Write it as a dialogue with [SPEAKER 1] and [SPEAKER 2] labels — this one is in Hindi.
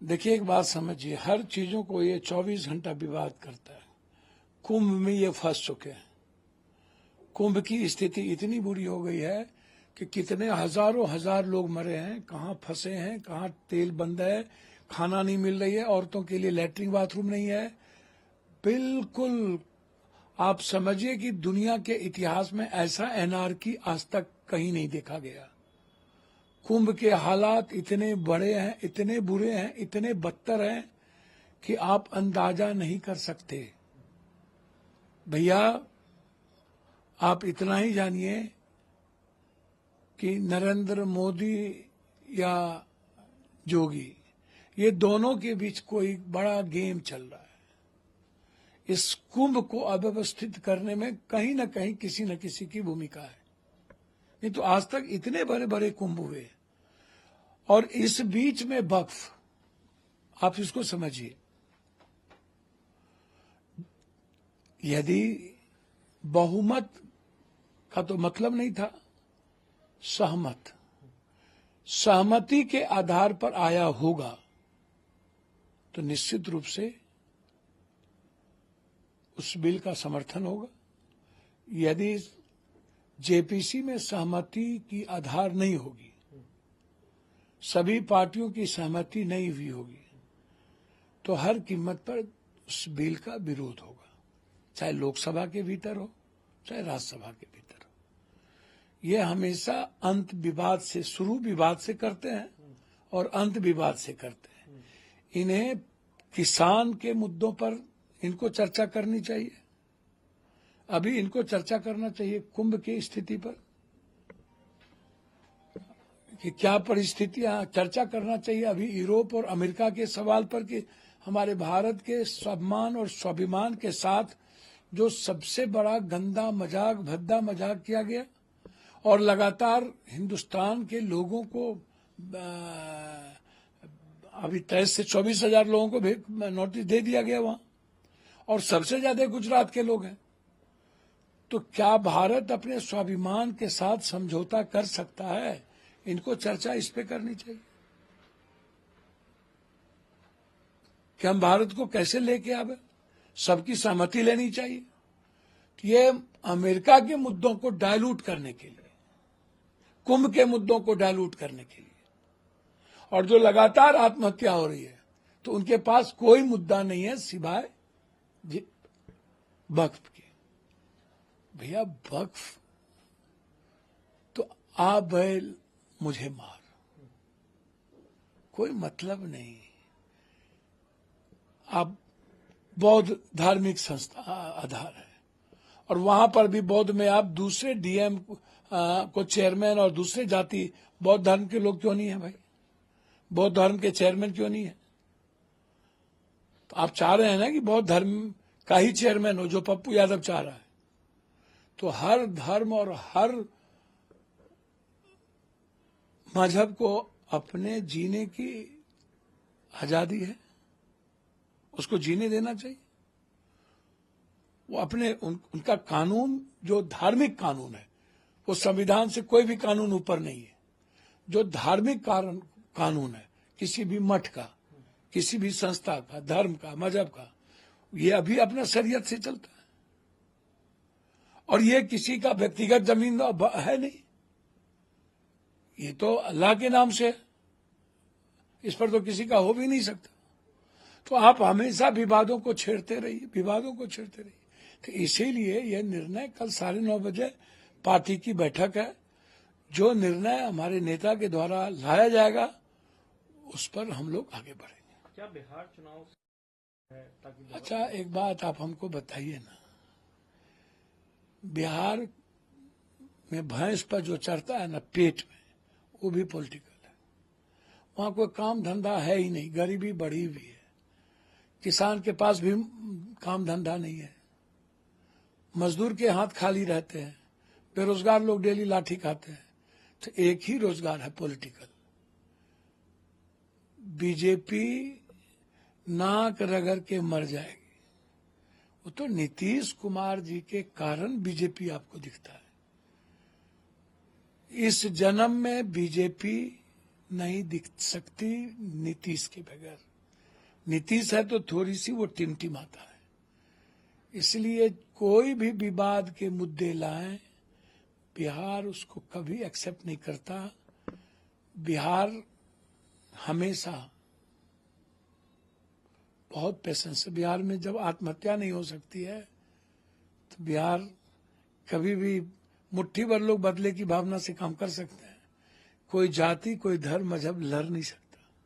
[SPEAKER 1] देखिए, एक बात समझिए, हर चीजों को ये 24 घंटा विवाद करता है। कुंभ में ये फंस चुके हैं। कुंभ की स्थिति इतनी बुरी हो गई है कि कितने हजारों हजार लोग मरे हैं, कहाँ फंसे हैं, कहाँ तेल बंद है, खाना नहीं मिल रही है, औरतों के लिए लैट्रिन बाथरूम नहीं है। बिल्कुल आप समझिए कि दुनिया के इतिहास में ऐसा एनआरकी आज तक कहीं नहीं देखा गया। कुंभ के हालात इतने बड़े हैं, इतने बुरे हैं, इतने बदतर हैं कि आप अंदाजा नहीं कर सकते। भैया, आप इतना ही जानिए कि नरेंद्र मोदी या जोगी, ये दोनों के बीच कोई बड़ा गेम चल रहा है। इस कुंभ को अव्यवस्थित करने में कहीं न कहीं किसी न किसी की भूमिका है। नहीं तो आज तक इतने बड़े बड़े कुंभ हुए, और इस बीच में वक्फ, आप इसको समझिए, यदि बहुमत का तो मतलब नहीं था, सहमति के आधार पर आया होगा तो निश्चित रूप से उस बिल का समर्थन होगा। यदि जेपीसी में सहमति की आधार नहीं होगी, सभी पार्टियों की सहमति नहीं हुई होगी, तो हर कीमत पर उस बिल का विरोध होगा, चाहे लोकसभा के भीतर हो, चाहे राज्यसभा के भीतर हो। ये हमेशा अंत विवाद से, शुरू विवाद से करते हैं और अंत विवाद से करते हैं। इन्हें किसान के मुद्दों पर इनको चर्चा करनी चाहिए। अभी इनको चर्चा करना चाहिए कुंभ की स्थिति पर कि क्या परिस्थितियां, चर्चा करना चाहिए अभी यूरोप और अमेरिका के सवाल पर कि हमारे भारत के सम्मान और स्वाभिमान के साथ जो सबसे बड़ा गंदा मजाक, भद्दा मजाक किया गया, और लगातार हिंदुस्तान के लोगों को अभी 23 से 24 हजार लोगों को नोटिस दे दिया गया वहां, और सबसे ज्यादा गुजरात के लोग हैं। तो क्या भारत अपने स्वाभिमान के साथ समझौता कर सकता है? इनको चर्चा इस पे करनी चाहिए कि हम भारत को कैसे लेके आवे, सबकी सहमति लेनी चाहिए। तो ये अमेरिका के मुद्दों को डायलूट करने के लिए, कुंभ के मुद्दों को डायलूट करने के लिए, और जो लगातार आत्महत्या हो रही है, तो उनके पास कोई मुद्दा नहीं है सिवाय वक्फ के। भैया, वक्फ तो आप बैल मुझे मार, कोई मतलब नहीं। आप बौद्ध धार्मिक संस्था आधार है, और वहां पर भी बौद्ध में आप दूसरे डीएम को चेयरमैन और दूसरे जाति बौद्ध धर्म के लोग क्यों नहीं है भाई? बौद्ध धर्म के चेयरमैन क्यों नहीं है? तो आप चाह रहे हैं ना कि बौद्ध धर्म का ही चेयरमैन हो, जो पप्पू यादव चाह रहा है। तो हर धर्म और हर मजहब को अपने जीने की आजादी है, उसको जीने देना चाहिए। वो अपने उनका कानून, जो धार्मिक कानून है, वो संविधान से कोई भी कानून ऊपर नहीं है। जो धार्मिक कानून है किसी भी मठ का, किसी भी संस्था का, धर्म का, मजहब का, ये अभी अपना शरीयत से चलता है। और ये किसी का व्यक्तिगत जमीन है नहीं, ये तो अल्लाह के नाम से है, इस पर तो किसी का हो भी नहीं सकता। तो आप हमेशा विवादों को छेड़ते रहिए। तो इसीलिए यह निर्णय कल 9:30 बजे पार्टी की बैठक है। जो निर्णय हमारे नेता के द्वारा लाया जाएगा, उस पर हम लोग आगे बढ़ेंगे।
[SPEAKER 2] क्या बिहार चुनाव है ताकि
[SPEAKER 1] अच्छा, एक बात आप हमको बताइए ना, बिहार में भैंस पर जो चढ़ता है ना पेट में, वो भी पॉलिटिकल है। वहां कोई काम धंधा है ही नहीं, गरीबी बढ़ी हुई है, किसान के पास भी काम धंधा नहीं है, मजदूर के हाथ खाली रहते हैं, बेरोजगार लोग डेली लाठी खाते हैं। तो एक ही रोजगार है, पॉलिटिकल। बीजेपी नाक रगड़ के मर जाएगी। वो तो नीतीश कुमार जी के कारण बीजेपी आपको दिखता है। इस जन्म में बीजेपी नहीं दिख सकती नीतीश के बगैर। नीतीश है तो थोड़ी सी वो टिमटिमाता है। इसलिए कोई भी विवाद के मुद्दे लाएं, बिहार उसको कभी एक्सेप्ट नहीं करता। बिहार हमेशा बहुत पेशेंस है। बिहार में जब आत्महत्या नहीं हो सकती है तो बिहार कभी भी मुट्ठी भर लोग बदले की भावना से काम कर सकते हैं। कोई जाति, कोई धर्म, मजहब लड़ नहीं सकता।